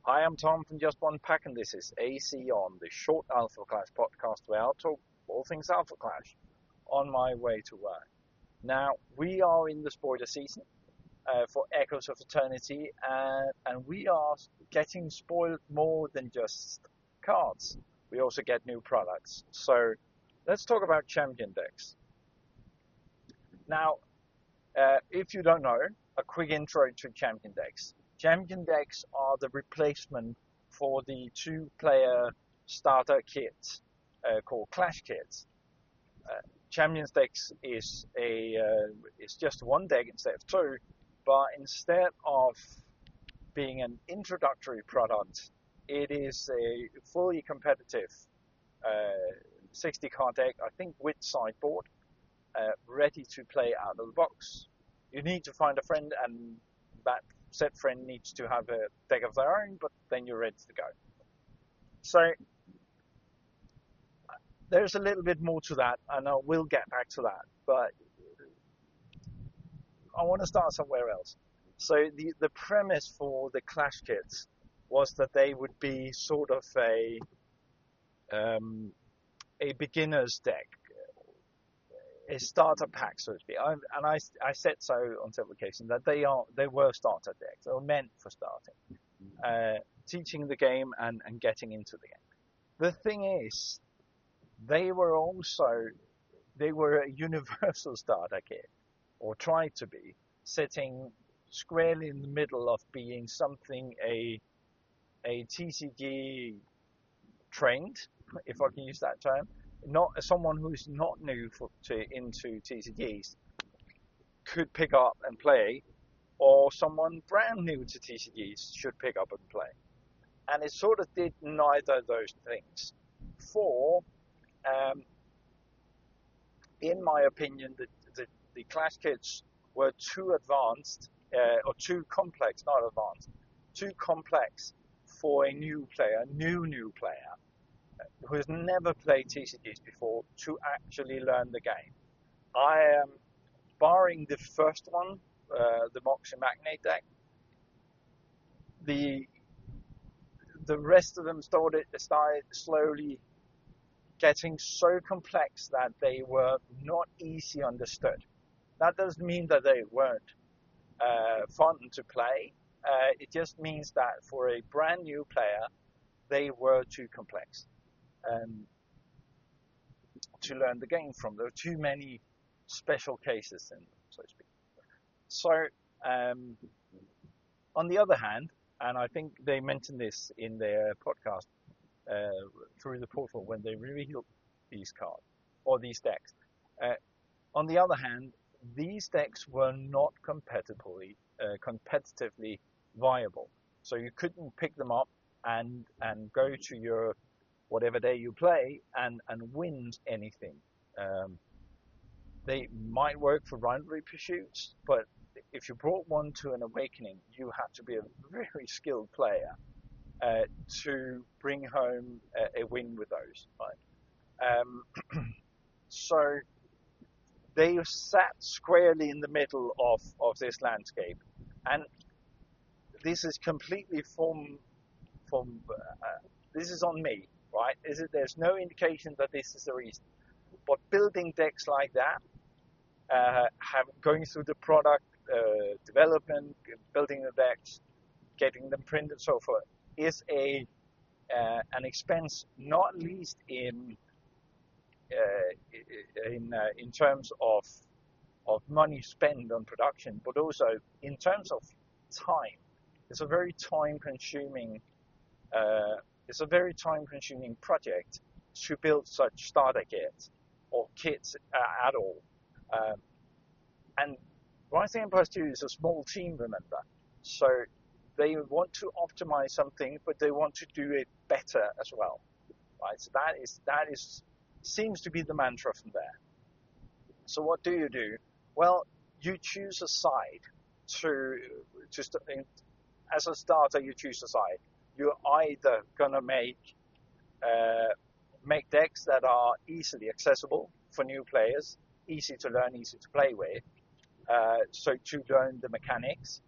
I am Tom from Just One Pack, and this is AC on the Short Alpha Clash podcast, where I'll talk all things Alpha Clash on my way to work. Now, we are in the spoiler season for Echoes of Eternity, and we are getting spoiled more than just cards. We also get new products. So, let's talk about champion decks. Now, if you don't know, a quick intro to champion decks. Champion decks are the replacement for the two-player starter kits called Clash kits. Champions decks is just one deck instead of two, but instead of being an introductory product, it is a fully competitive 60-card deck, I think, with sideboard, ready to play out of the box. You need to find a friend, and that said friend needs to have a deck of their own, but then you're ready to go. So there's a little bit more to that, and I will get back to that, but I want to start somewhere else. So the premise for the Clash kits was that they would be sort of a beginner's deck, a starter pack, so to speak. I said so on several occasions that they were starter decks. They were meant for starting, teaching the game and getting into the game. The thing is, they were a universal starter kit, or tried to be, sitting squarely in the middle of being something a TCG trained, if I can use that term. Not someone who's not new into TCGs could pick up and play, or someone brand new to TCGs should pick up and play. And it sort of did neither of those things. In my opinion, the Clash kits were too advanced, or too complex, not advanced, too complex for a new player, new player, who has never played TCGs before, to actually learn the game. I am, barring the first one, the Moxie Magnate deck, the rest of them started slowly getting so complex that they were not easy understood. That doesn't mean that they weren't fun to play. It just means that for a brand new player, they were too complex to learn the game from. There were too many special cases in them, so to speak. So, on the other hand, and I think they mentioned this in their podcast through the portal when they revealed these cards or these decks. On the other hand, these decks were not competitively viable. So you couldn't pick them up and go to your whatever day you play and win anything. They might work for rivalry pursuits, but if you brought one to an awakening, you had to be a very skilled player to bring home a win with those. Right? So they sat squarely in the middle of this landscape, and this is completely this is on me, right? There's no indication that this is the reason, but building decks like that, going through the product development, building the decks, getting them printed, so forth, is an expense, not least in terms of money spent on production, but also in terms of time. It's a very time-consuming project to build such starter kits or kits at all. And Rising Empire 2 is a small team, remember, so they want to optimize something, but they want to do it better as well, right? So that seems to be the mantra from there. So what do? Well, you choose a side as a starter. You choose a side. You're either gonna make decks that are easily accessible for new players, easy to learn, easy to play with, so to learn the mechanics,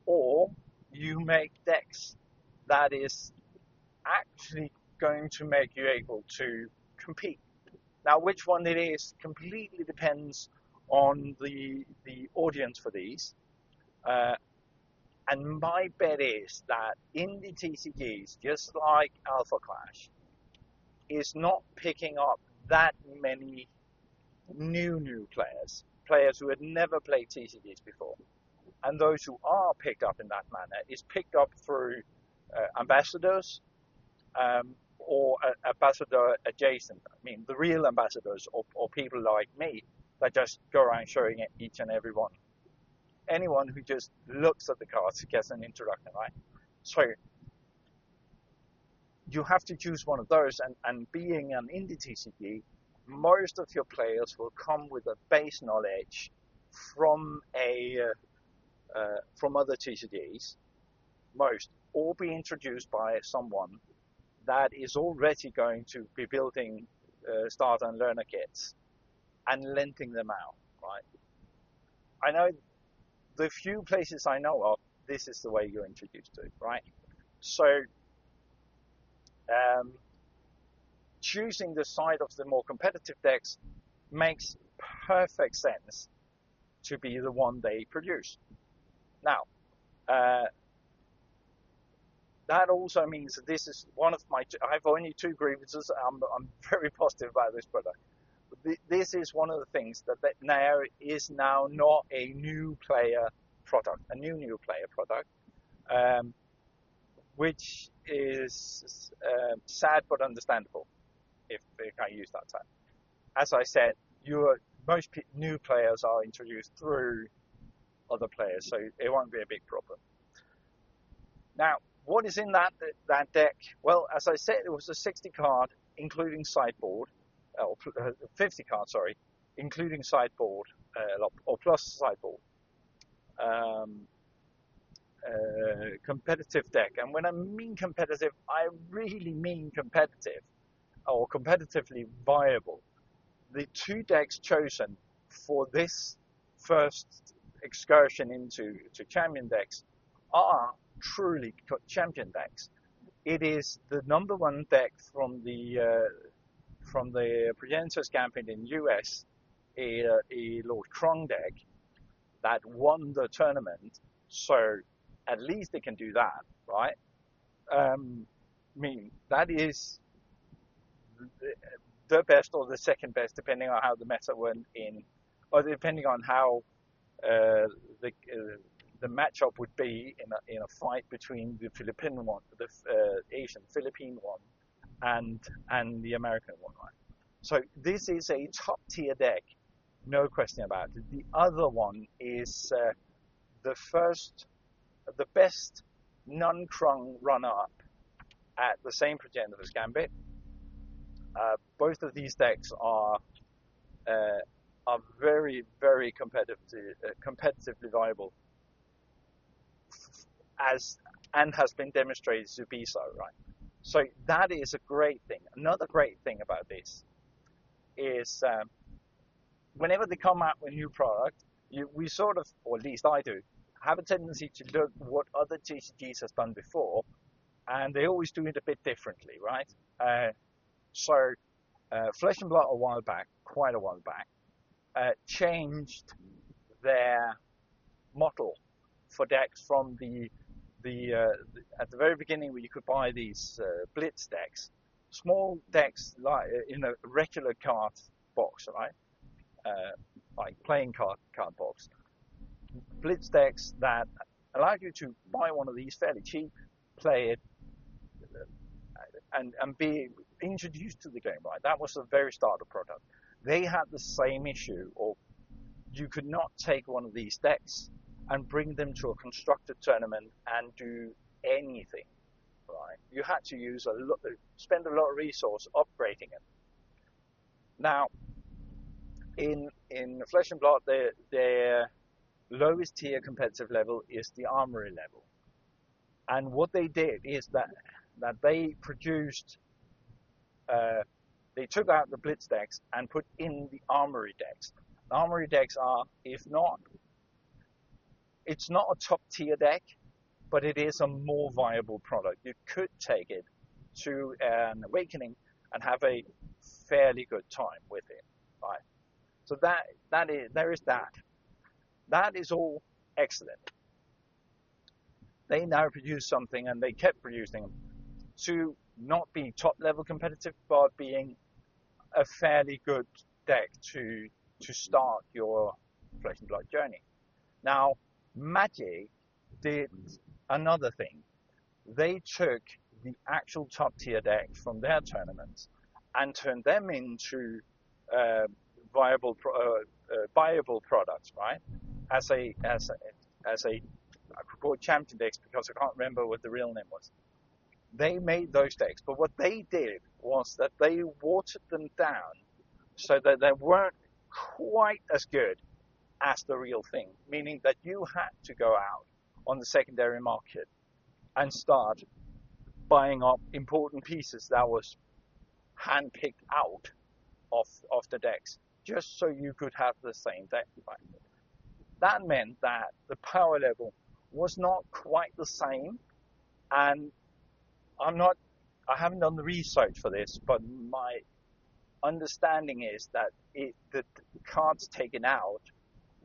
or you make decks that is actually going to make you able to compete. Now, which one it is completely depends on the audience for these. And my bet is that indie TCGs, just like Alpha Clash, is not picking up that many new players who had never played TCGs before. And those who are picked up in that manner is picked up through ambassadors, or ambassador adjacent. I mean, the real ambassadors, or people like me that just go around showing it each and every one. Anyone who just looks at the cards gets an introduction, right? So you have to choose one of those, and being an indie TCG, most of your players will come with a base knowledge from from other TCGs, or be introduced by someone that is already going to be building starter and learner kits and lending them out, right? I know the few places I know of, this is the way you're introduced to it, right? So choosing the side of the more competitive decks makes perfect sense to be the one they produce. Now, that also means that this is one of my, I have only 2 grievances. I'm very positive about this product. This is one of the things that now is now not a new player product, which is sad but understandable, if I use that term. As I said, most new players are introduced through other players, so it won't be a big problem. Now, what is in that deck? Well, as I said, it was a 60 card, including sideboard, or 50 card, sorry, including sideboard, or plus sideboard. Competitive deck. And when I mean competitive, I really mean competitive, or competitively viable. The 2 decks chosen for this first excursion into champion decks are truly champion decks. It is the number 1 deck from the progenitors gambit in US, a Lord Krung deck that won the tournament. So at least they can do that, right? I mean, that is the best or the second best, depending on how the meta went in, or depending on how the matchup would be in a fight between the Philippine one, the Asian Philippine one, and the American one, right? So this is a top tier deck, no question about it. The other one is the best non-Krung runner-up at the same progenitors gambit. Both of these decks are very, very competitively viable, and has been demonstrated to be so, right? So that is a great thing. Another great thing about this is whenever they come out with a new product, we sort of, or at least I do, have a tendency to look what other TCGs has done before, and they always do it a bit differently, right? So Flesh and Blood quite a while back, changed their model for decks from the at the very beginning, where you could buy these blitz decks, small decks like in a regular card box, right? Like playing card box, blitz decks that allowed you to buy one of these fairly cheap, play it, and be introduced to the game, right? That was the very start of the product. They had the same issue, or you could not take one of these decks and bring them to a constructed tournament and do anything, right? You had to spend a lot of resource upgrading it. Now, in Flesh and Blood, their lowest tier competitive level is the Armory level, and what they did is that they produced, they took out the Blitz decks and put in the Armory decks. The Armory decks are, it's not a top tier deck, but it is a more viable product. You could take it to an awakening and have a fairly good time with it, right? So there is that. That is all excellent. They now produce something, and they kept producing them to not be top level competitive, but being a fairly good deck to start your Flesh and Blood journey. Now, Magic did another thing. They took the actual top tier decks from their tournaments and turned them into viable products, right? As a I could call it champion decks because I can't remember what the real name was. They made those decks, but what they did was that they watered them down so that they weren't quite as good as the real thing, meaning that you had to go out on the secondary market and start buying up important pieces that was handpicked out of the decks just so you could have the same deck. Right? That meant that the power level was not quite the same, and I haven't done the research for this, but my understanding is that the cards taken out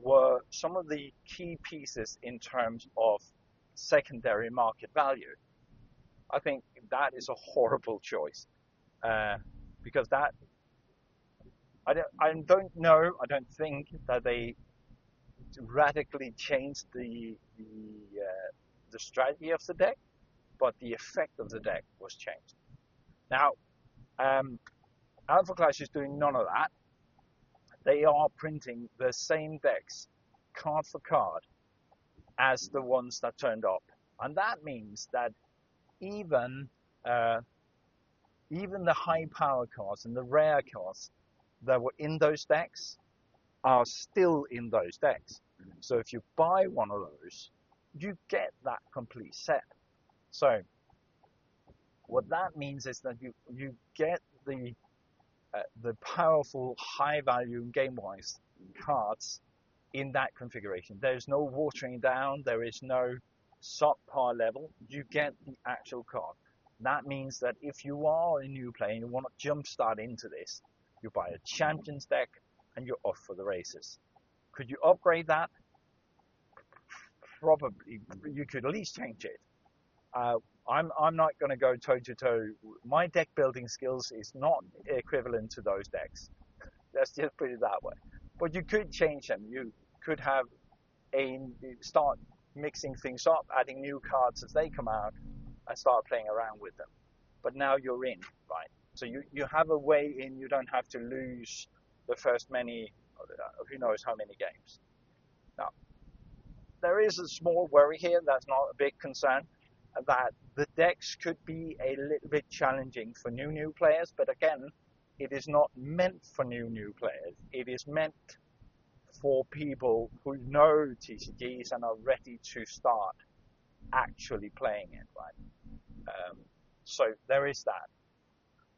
were some of the key pieces in terms of secondary market value. I think that is a horrible choice because that I don't think that they radically changed the strategy of the deck, but the effect of the deck was changed. Now, Alpha Clash is doing none of that. They are printing the same decks, card for card, as the ones that turned up, and that means that even the high power cards and the rare cards that were in those decks are still in those decks. So if you buy one of those, you get that complete set. So what that means is that you get the powerful, high value game-wise cards in that configuration. There's no watering down. There is no subpar level. You get the actual card. That means that if you are a new player and you want to jumpstart into this, you buy a Champions deck and you're off for the races. Could you upgrade that? Probably. You could at least change it. I'm not going to go toe-to-toe. My deck building skills is not equivalent to those decks. Let's just put it that way. But you could change them. You could have start mixing things up, adding new cards as they come out, and start playing around with them. But now you're in, right? So you have a way in. You don't have to lose the first many, who knows how many games. Now, there is a small worry here. That's not a big concern. That the decks could be a little bit challenging for new players, but again, it is not meant for new players. It is meant for people who know TCGs and are ready to start actually playing it, right? So there is that.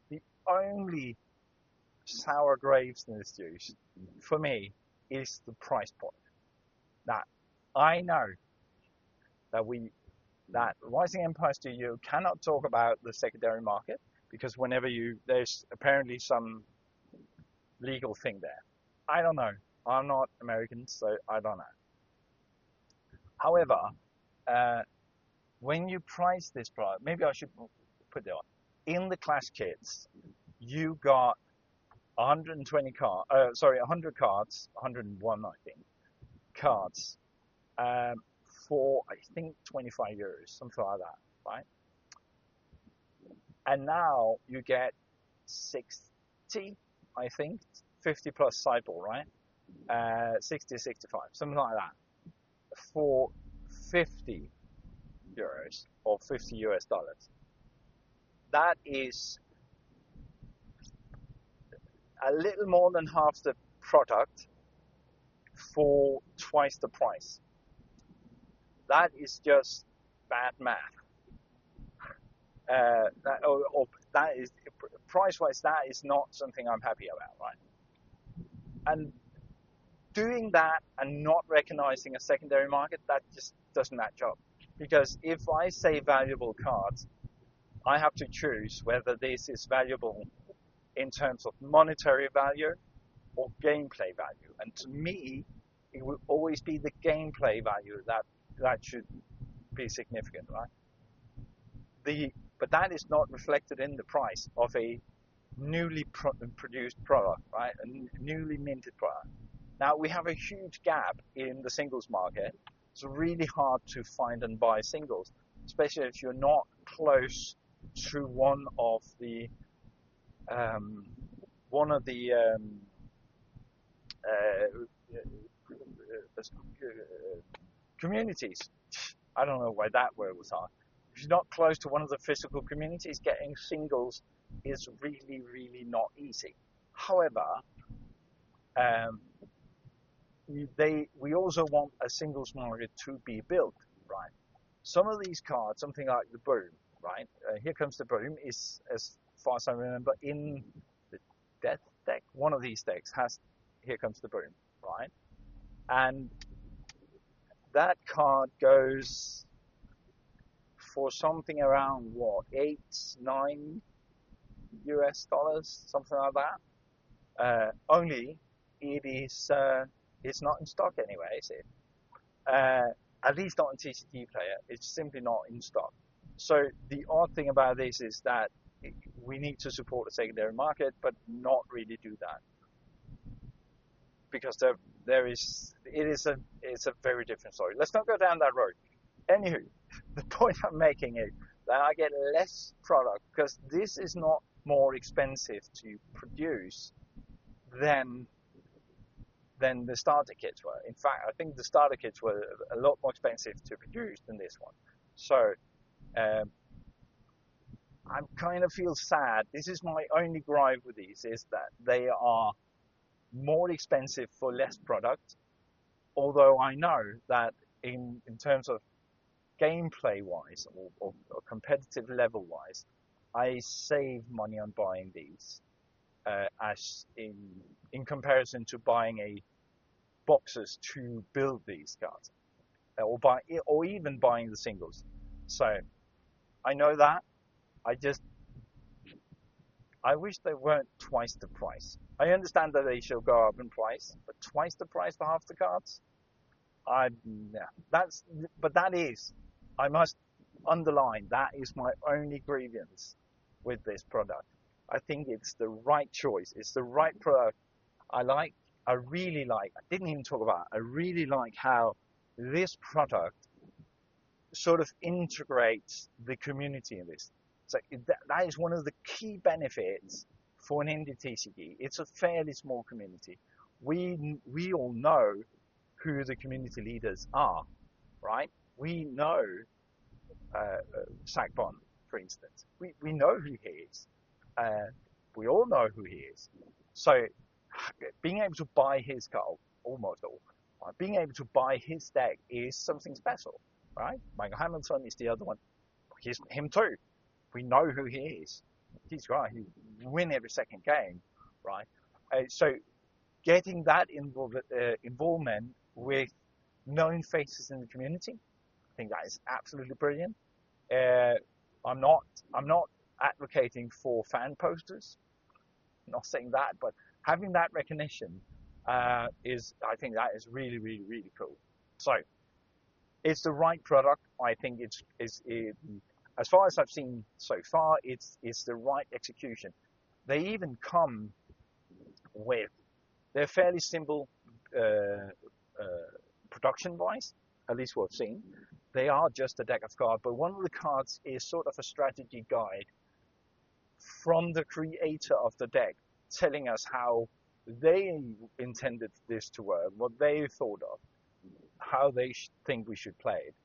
The only sour grapes in this juice, for me, is the price point. That I know that Rising Empire Studio cannot talk about the secondary market because there's apparently some legal thing there. I don't know. I'm not American, so I don't know. However, when you price this product, maybe I should put it on. In the Clash kits, you got 100 cards, 101, I think, cards. For I think 25 euros, something like that, right? And now you get 60, I think, 50 plus sideboard, right? 60, 65, something like that, for 50 euros or 50 US dollars. That is a little more than half the product for twice the price. That is just bad math. That is price-wise. That is not something I'm happy about, right? And doing that and not recognizing a secondary market, that just doesn't match up. Because if I say valuable cards, I have to choose whether this is valuable in terms of monetary value or gameplay value. And to me, it will always be the gameplay value that should be significant, right? But that is not reflected in the price of a newly produced product, right? A newly minted product. Now we have a huge gap in the singles market. It's really hard to find and buy singles, especially if you're not close to um, one of the communities. I don't know why that word was hard. If you're not close to one of the physical communities, getting singles is really, really not easy. However, um, we also want a singles market to be built, right? Some of these cards, something like the Boom, right? Here Comes the Boom is, as far as I remember, in the Death deck. One of these decks has Here Comes the Boom, right? And that card goes for something around what, 8, 9 US dollars, something like that. Only it is it's not in stock anyway, is it? At least not in TCG Player. It's simply not in stock. So the odd thing about this is that we need to support the secondary market, but not really do that, because it's a very different story. Let's not go down that road. Anywho, the point I'm making is that I get less product because this is not more expensive to produce than the starter kits were. In fact, I think the starter kits were a lot more expensive to produce than this one. So I kind of feel sad. This is my only gripe with these, is that they are more expensive for less product. Although I know that in terms of gameplay wise or competitive level wise, I save money on buying these as in comparison to buying a boxes to build these cards, or even buying the singles. So I know that. I wish they weren't twice the price. I understand that they should go up in price, but twice the price for half the cards. I must underline, that is my only grievance with this product. I think it's the right choice. It's the right product. I really like, I didn't even talk about it. I really like how this product sort of integrates the community in this. So that is one of the key benefits for an indie TCG. It's a fairly small community. We all know who the community leaders are, right? We know Zach Bond, for instance. We know who he is. We all know who he is. So being able to buy his card, almost all, being able to buy his deck is something special, right? Michael Hamilton is the other one. Him too. We know who he is. He's right. He win every second game, right? So getting that involvement with known faces in the community, I think that is absolutely brilliant. I'm not advocating for fan posters. I'm not saying that, but having that recognition I think that is really, really, really cool. So it's the right product. I think as far as I've seen so far, it's the right execution. They even come with, they're fairly simple production-wise, at least what I've seen. They are just a deck of cards, but one of the cards is sort of a strategy guide from the creator of the deck, telling us how they intended this to work, what they thought of, how they think we should play it,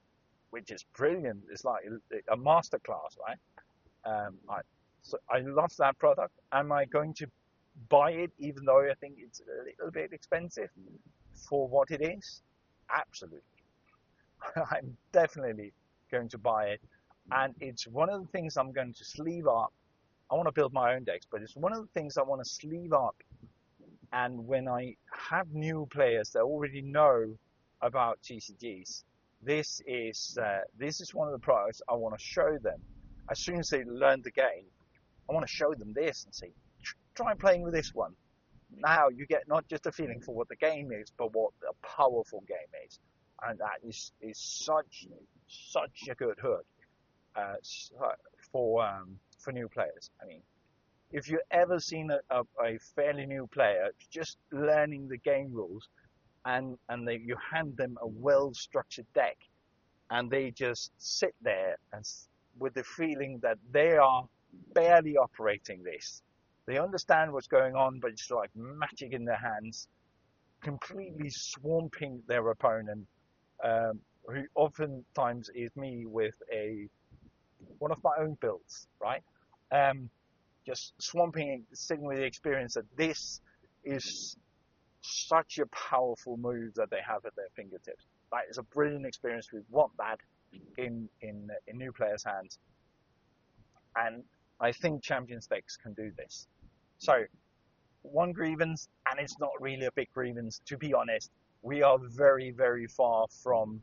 which is brilliant. It's like a masterclass, right? I love that product. Am I going to buy it, even though I think it's a little bit expensive for what it is? Absolutely. I'm definitely going to buy it. And it's one of the things I'm going to sleeve up. I want to build my own decks, but it's one of the things I want to sleeve up. And when I have new players that already know about TCGs, this is one of the products I want to show them. As soon as they learn the game, I want to show them this and say, try playing with this one. Now you get not just a feeling for what the game is, but what a powerful game is, and that is such a good hook for new players. I mean, if you've ever seen a fairly new player just learning the game rules, and you hand them a well-structured deck, and they just sit there and with the feeling that they are barely operating this. They understand what's going on, but it's like magic in their hands, completely swamping their opponent, who oftentimes is me with one of my own builds, right? Just swamping, sitting with the experience that this is such a powerful move that they have at their fingertips. That is a brilliant experience. We want that in new players' hands, and I think Champions decks can do this. So one grievance, and it's not really a big grievance, to be honest. We are very, very far from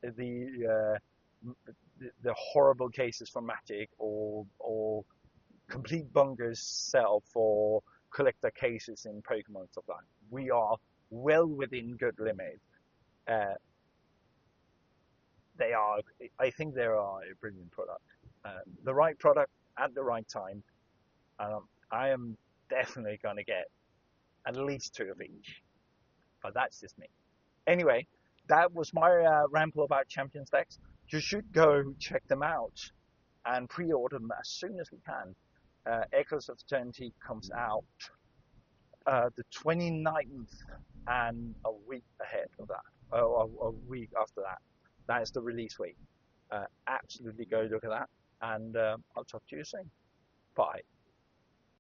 the horrible cases from Magic or complete bungers set up for collector cases in Pokemon stuff like that. We are well within good limit. I think they are a brilliant product. The right product at the right time. I am definitely going to get at least 2 of each, but that's just me. Anyway, that was my ramble about Champions decks. You should go check them out and pre-order them as soon as we can. Echoes of Eternity comes out the 29th, and a week ahead of that, a week after that. That is the release week. Absolutely go look at that, and I'll talk to you soon. Bye.